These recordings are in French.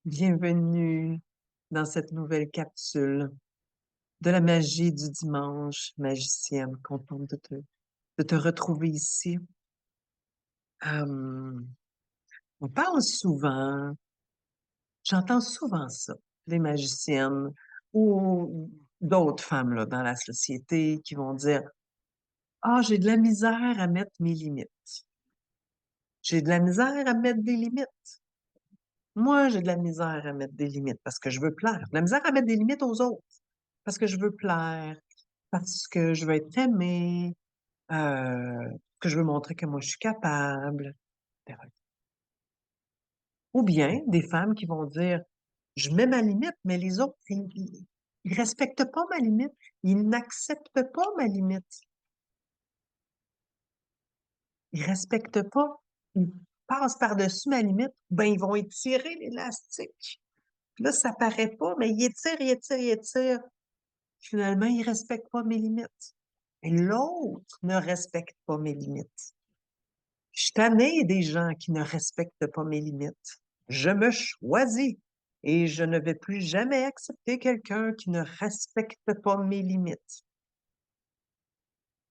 Bienvenue dans cette nouvelle capsule de la magie du dimanche, magicienne. Contente de te retrouver ici. Hem, on parle souvent, j'entends souvent ça, les magiciennes ou d'autres femmes là, dans la société qui vont dire: «Ah, j'ai de la misère à mettre mes limites. J'ai de la misère à mettre des limites. Moi, j'ai de la misère à mettre des limites parce que je veux plaire. De la misère à mettre des limites aux autres parce que je veux plaire. Parce que je veux être aimée, que je veux montrer que moi je suis capable, et cetera. Ou bien des femmes qui vont dire: «Je mets ma limite, mais les autres, ils respectent pas ma limite, ils n'acceptent pas ma limite, ils respectent pas, ils passent par-dessus ma limite, ben, ils vont étirer l'élastique. Puis là, ça paraît pas, mais ils étirent, ils étirent, ils étirent. Finalement, ils respectent pas mes limites et l'autre ne respecte pas mes limites. Je suis tannée des gens qui ne respectent pas mes limites. Je me choisis et je ne vais plus jamais accepter quelqu'un qui ne respecte pas mes limites.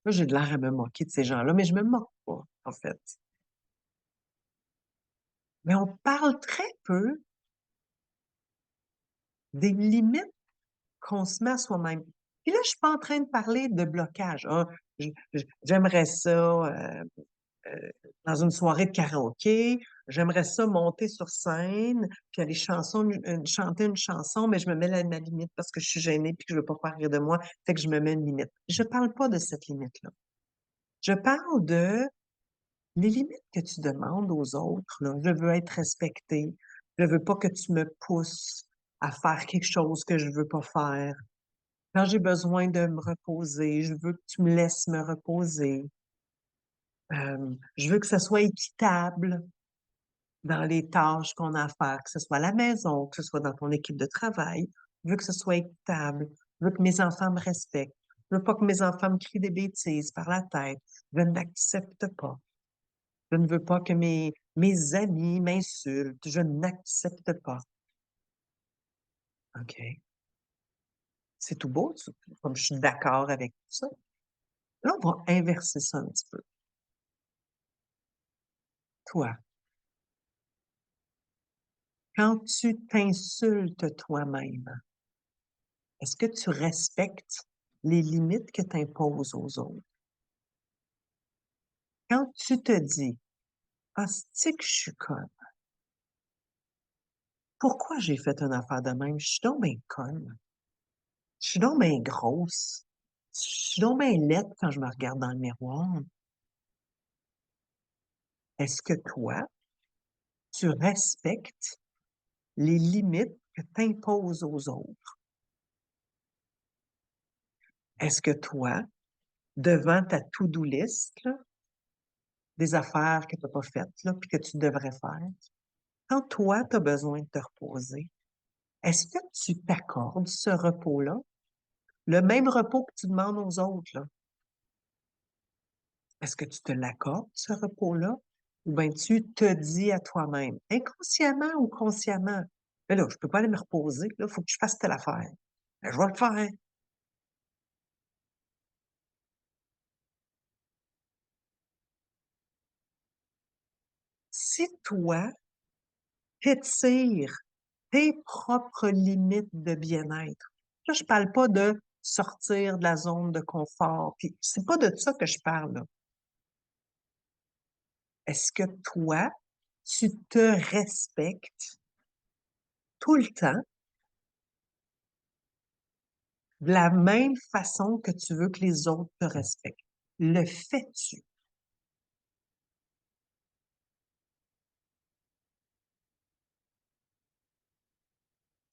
Là, j'ai de l'air à me moquer de ces gens-là, mais je me moque pas, en fait. Mais on parle très peu des limites qu'on se met à soi-même. Puis là, je suis pas en train de parler de blocage. Ah, j'aimerais ça, dans une soirée de karaoké, j'aimerais ça monter sur scène, puis aller chanter une chanson, mais je me mets ma limite parce que je suis gênée puis que je veux pas faire rire de moi, fait que je me mets une limite. Je parle pas de cette limite-là. Je parle de les limites que tu demandes aux autres, là. Je veux être respectée. Je veux pas que tu me pousses à faire quelque chose que je veux pas faire. Quand j'ai besoin de me reposer, je veux que tu me laisses me reposer. Je veux que ça soit équitable dans les tâches qu'on a à faire, que ce soit à la maison, que ce soit dans ton équipe de travail. Je veux que ce soit équitable. Je veux que mes enfants me respectent. Je veux pas que mes enfants me crient des bêtises par la tête. Je n'accepte pas. Je ne veux pas que mes amis m'insultent. Je n'accepte pas. OK. C'est tout beau, comme je suis d'accord avec tout ça. Là, on va inverser ça un petit peu. Toi, quand tu t'insultes toi-même, est-ce que tu respectes les limites que tu imposes aux autres? Quand tu te dis: «Asti que je suis conne. Pourquoi j'ai fait une affaire de même? Je suis donc bien conne. Je suis donc bien grosse. Je suis donc bien laide quand je me regarde dans le miroir». Est-ce que toi, tu respectes les limites que tu imposes aux autres? Est-ce que toi, devant ta to-do list, là, des affaires que tu as pas faites, là, puis que tu devrais faire, quand toi, tu as besoin de te reposer, est-ce que tu t'accordes ce repos-là? Le même repos que tu demandes aux autres, là. Est-ce que tu te l'accordes, ce repos-là? Ou bien tu te dis à toi-même, inconsciemment ou consciemment: «Mais là, je peux pas aller me reposer, là, il faut que je fasse telle affaire. Ben, je vais le faire». Si toi, t'étires tes propres limites de bien-être, là, je parle pas de sortir de la zone de confort, puis c'est pas de ça que je parle, là. Est-ce que toi, tu te respectes tout le temps de la même façon que tu veux que les autres te respectent? Le fais-tu?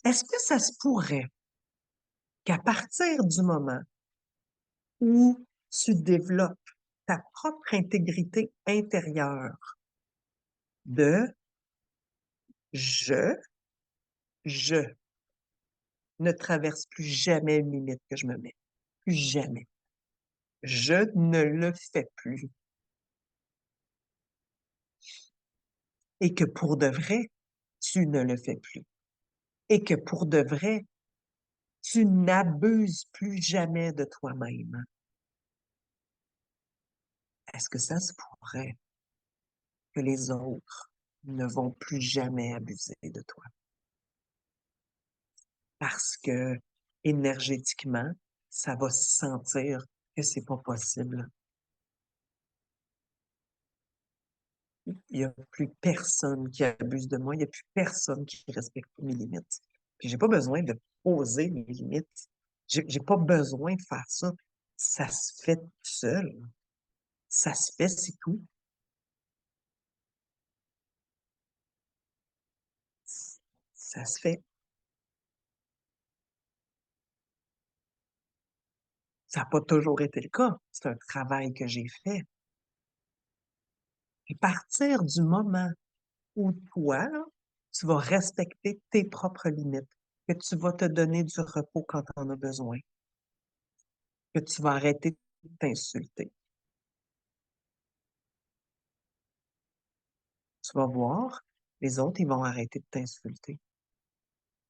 Est-ce que ça se pourrait qu'à partir du moment où tu développes ta propre intégrité intérieure de je, je ne traverse plus jamais une limite que je me mets. Plus jamais. Je ne le fais plus. Et que pour de vrai, tu ne le fais plus. et que pour de vrai, tu n'abuses plus jamais de toi-même, est-ce que ça se pourrait que les autres ne vont plus jamais abuser de toi? Parce que énergétiquement, ça va se sentir que c'est pas possible. Il y a plus personne qui abuse de moi, il y a plus personne qui respecte mes limites. Puis j'ai pas besoin de poser mes limites. J'ai pas besoin de faire ça. Ça se fait tout seul. Ça se fait, c'est tout. Ça se fait. Ça n'a pas toujours été le cas. C'est un travail que j'ai fait. Et partir du moment où toi, là, tu vas respecter tes propres limites, que tu vas te donner du repos quand tu en as besoin, que tu vas arrêter de t'insulter. Tu vas voir, les autres, ils vont arrêter de t'insulter.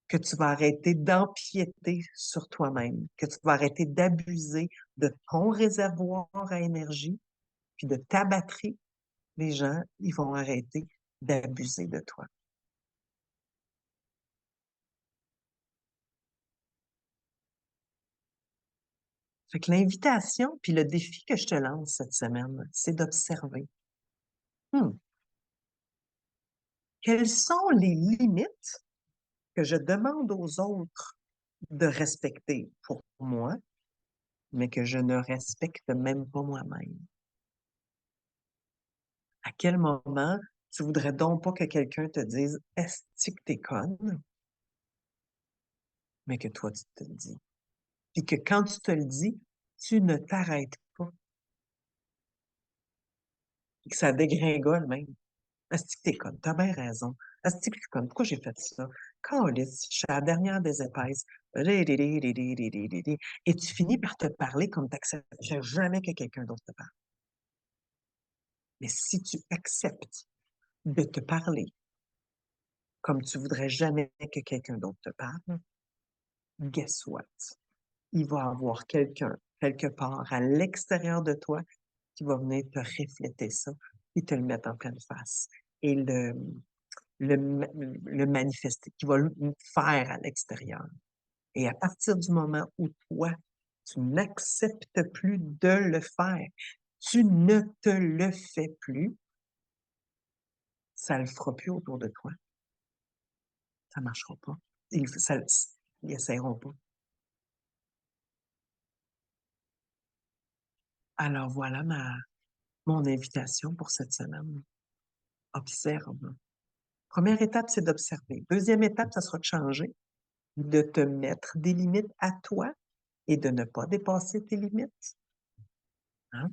Que tu vas arrêter d'empiéter sur toi-même, que tu vas arrêter d'abuser de ton réservoir à énergie, puis de ta batterie. Les gens, ils vont arrêter d'abuser de toi. Fait que l'invitation, puis le défi que je te lance cette semaine, c'est d'observer. Hmm, quelles sont les limites que je demande aux autres de respecter pour moi, mais que je ne respecte même pas moi-même? À quel moment tu voudrais donc pas que quelqu'un te dise est-ce que t'es conne, mais que toi, tu te le dis. Puis que quand tu te le dis, tu ne t'arrêtes pas. Puis que ça dégringole même. Est-ce que t'es conne? T'as bien raison. Est-ce que t'es conne? Pourquoi j'ai fait ça? Calisse, je suis à la dernière des épaisses. Et tu finis par te parler comme tu n'accepterais jamais que quelqu'un d'autre te parle. Mais si tu acceptes de te parler comme tu voudrais jamais que quelqu'un d'autre te parle, guess what? Il va y avoir quelqu'un, quelque part, à l'extérieur de toi, qui va venir te refléter ça et te le mettre en pleine face. Et le manifester, qui va le faire à l'extérieur. Et à partir du moment où toi, tu n'acceptes plus de le faire, tu ne te le fais plus, ça le fera plus autour de toi. Ça marchera pas. Ils essaieront pas. Alors voilà mon invitation pour cette semaine. Observe. Première étape, c'est d'observer. Deuxième étape, ça sera de changer, de te mettre des limites à toi et de ne pas dépasser tes limites. Hein?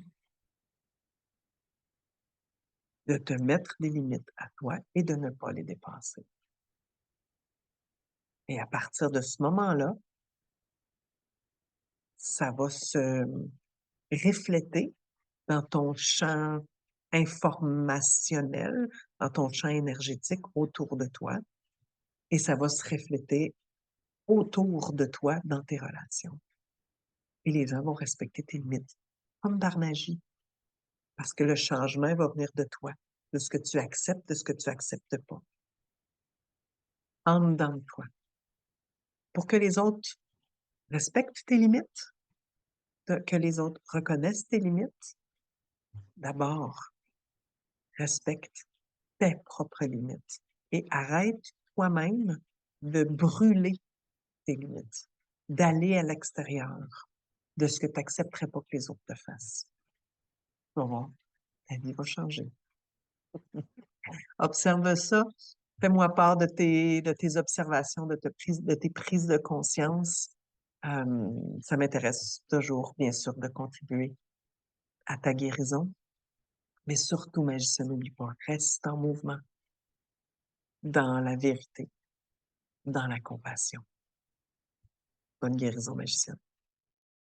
De te mettre des limites à toi et de ne pas les dépasser. Et à partir de ce moment-là, ça va se refléter dans ton champ informationnel, dans ton champ énergétique autour de toi, et ça va se refléter autour de toi dans tes relations. Et les gens vont respecter tes limites, comme par magie, parce que le changement va venir de toi, de ce que tu acceptes, de ce que tu acceptes pas, en dedans de toi. Pour que les autres respectent tes limites, que les autres reconnaissent tes limites, d'abord, respecte tes propres limites et arrête toi-même de brûler tes limites, d'aller à l'extérieur de ce que tu n'accepterais pas que les autres te fassent. Tu vas voir, ta vie va changer. Observe ça. Fais-moi part de tes observations, de tes prises de conscience. Ça m'intéresse toujours, bien sûr, de contribuer à ta guérison. Mais surtout, magicien, n'oublie pas, reste en mouvement, dans la vérité, dans la compassion. Bonne guérison, magicien.